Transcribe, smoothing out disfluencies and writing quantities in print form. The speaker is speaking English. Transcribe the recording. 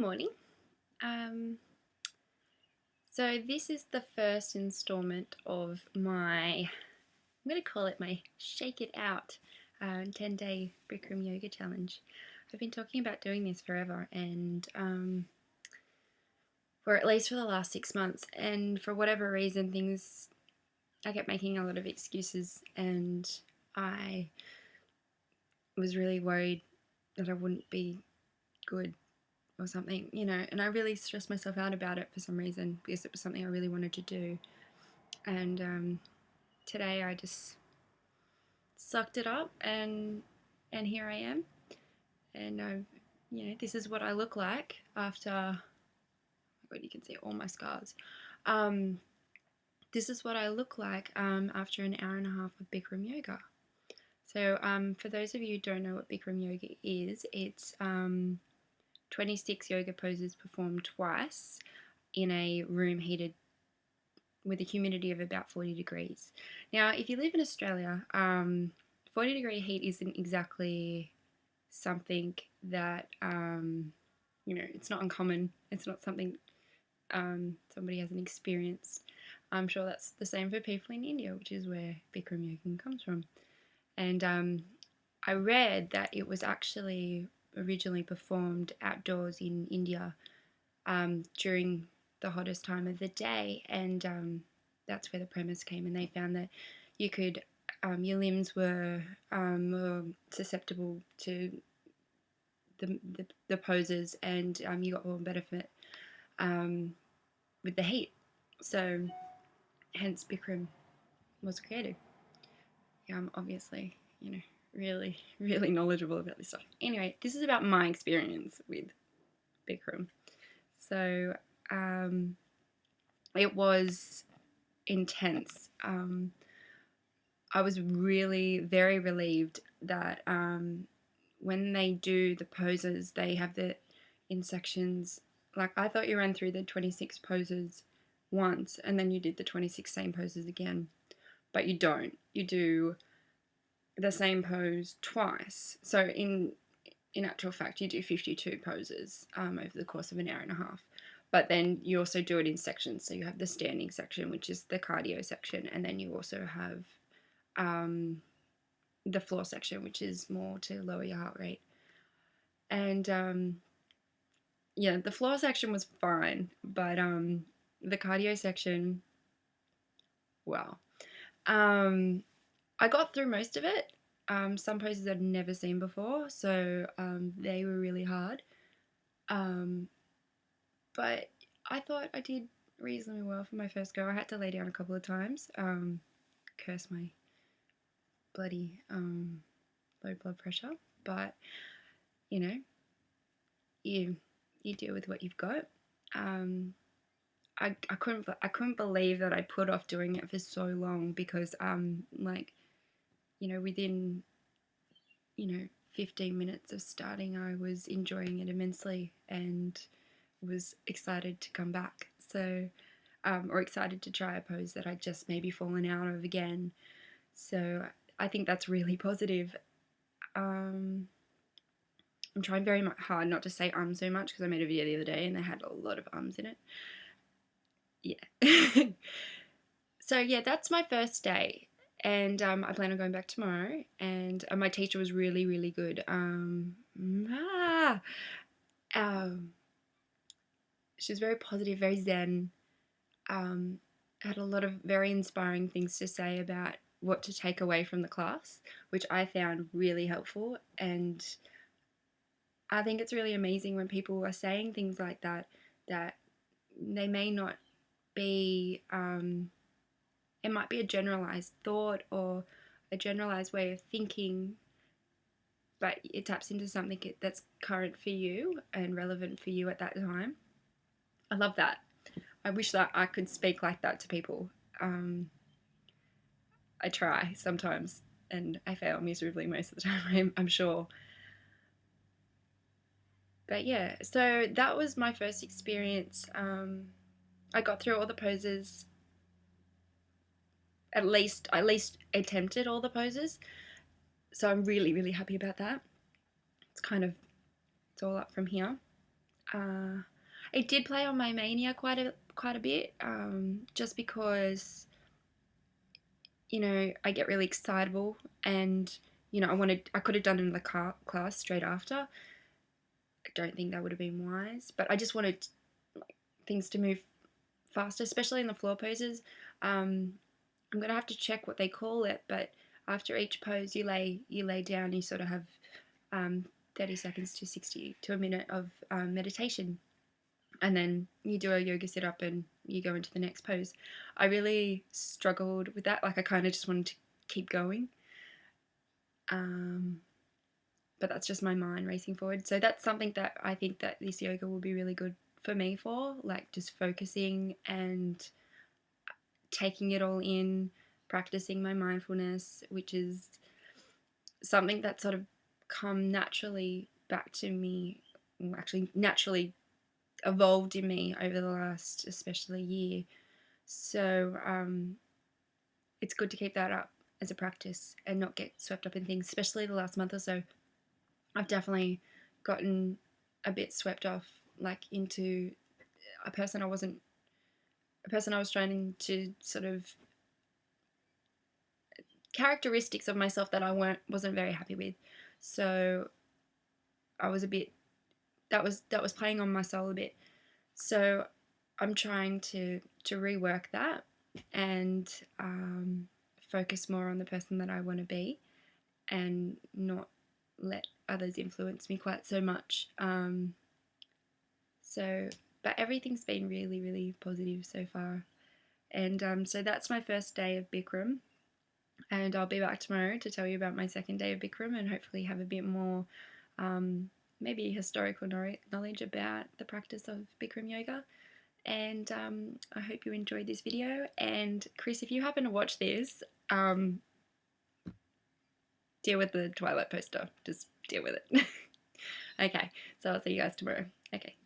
morning. Um, so this is the first installment of I'm going to call it my Shake It Out 10-day Bikram Yoga challenge. I've been talking about doing this forever and for at least for the last 6 months, and for whatever reason I kept making a lot of excuses, and I was really worried that I wouldn't be good or something, and I really stressed myself out about it for some reason because it was something I really wanted to do. And today I just sucked it up, and here I am, and this is what I look like after. You can see all my scars. This is what I look like after an hour and a half of Bikram Yoga. So for those of you who don't know what Bikram Yoga is, it's 26 yoga poses performed twice in a room heated with a humidity of about 40 degrees. Now, if you live in Australia, 40-degree heat isn't exactly something that, it's not uncommon. It's not something somebody hasn't experienced. I'm sure that's the same for people in India, which is where Bikram Yoga comes from. And I read that it was actually originally performed outdoors in India during the hottest time of the day, and that's where the premise came. And they found that you could, your limbs were more susceptible to the poses, and you got more benefit with the heat. So hence Bikram was created. I'm obviously, really, really knowledgeable about this stuff. Anyway, this is about my experience with Bikram. So it was intense. I was really very relieved that when they do the poses, they have the in sections. Like, I thought you ran through the 26 poses once and then you did the 26 same poses again, but you don't. You do the same pose twice. So in actual fact, you do 52 poses over the course of an hour and a half. But then you also do it in sections. So you have the standing section, which is the cardio section, and then you also have the floor section, which is more to lower your heart rate. And the floor section was fine, but the cardio section, wow. I got through most of it. Some poses I'd never seen before, so they were really hard. But I thought I did reasonably well for my first go. I had to lay down a couple of times, curse my bloody low blood pressure, but you deal with what you've got. I couldn't believe that I put off doing it for so long, because within 15 minutes of starting, I was enjoying it immensely and was excited to come back. So or excited to try a pose that I'd just maybe fallen out of again. So I think that's really positive. I'm trying very hard not to say so much, because I made a video the other day and they had a lot of in it. Yeah. So yeah, that's my first day, and I plan on going back tomorrow, and my teacher was really, really good. She was very positive, very zen, had a lot of very inspiring things to say about what to take away from the class, which I found really helpful. And I think it's really amazing when people are saying things like that they may not be, it might be a generalized thought or a generalized way of thinking, but it taps into something that's current for you and relevant for you at that time. I love that. I wish that I could speak like that to people. I try sometimes, and I fail miserably most of the time, I'm sure. But yeah, so that was my first experience. I got through all the poses. At least attempted all the poses. So I'm really, really happy about that. It's all up from here. It did play on my mania quite a bit, just because, you know, I get really excitable, and you know, I could have done it in the class straight after. I don't think that would have been wise, but I just wanted things to move faster, especially in the floor poses. I'm gonna have to check what they call it, but after each pose, you lay down. You sort of have 30 seconds to 60 to a minute of meditation, and then you do a yoga sit up and you go into the next pose. I really struggled with that. Like, I kind of just wanted to keep going. But that's just my mind racing forward. So that's something that I think that this yoga will be really good for me for, like just focusing and taking it all in, practicing my mindfulness, which is something that sort of come naturally back to me, actually naturally evolved in me over the last especially year. So it's good to keep that up as a practice and not get swept up in things, especially the last month or so. I've definitely gotten a bit swept off, like into a person I was trying to sort of characteristics of myself that I wasn't very happy with. So I was a bit, that was playing on my soul a bit. So I'm trying to rework that and focus more on the person that I want to be, and not let others influence me quite so much. But everything's been really, really positive so far. And so that's my first day of Bikram. And I'll be back tomorrow to tell you about my second day of Bikram, and hopefully have a bit more maybe historical knowledge about the practice of Bikram Yoga. And I hope you enjoyed this video. And Chris, if you happen to watch this, deal with the Twilight poster. Just deal with it. Okay, so I'll see you guys tomorrow. Okay.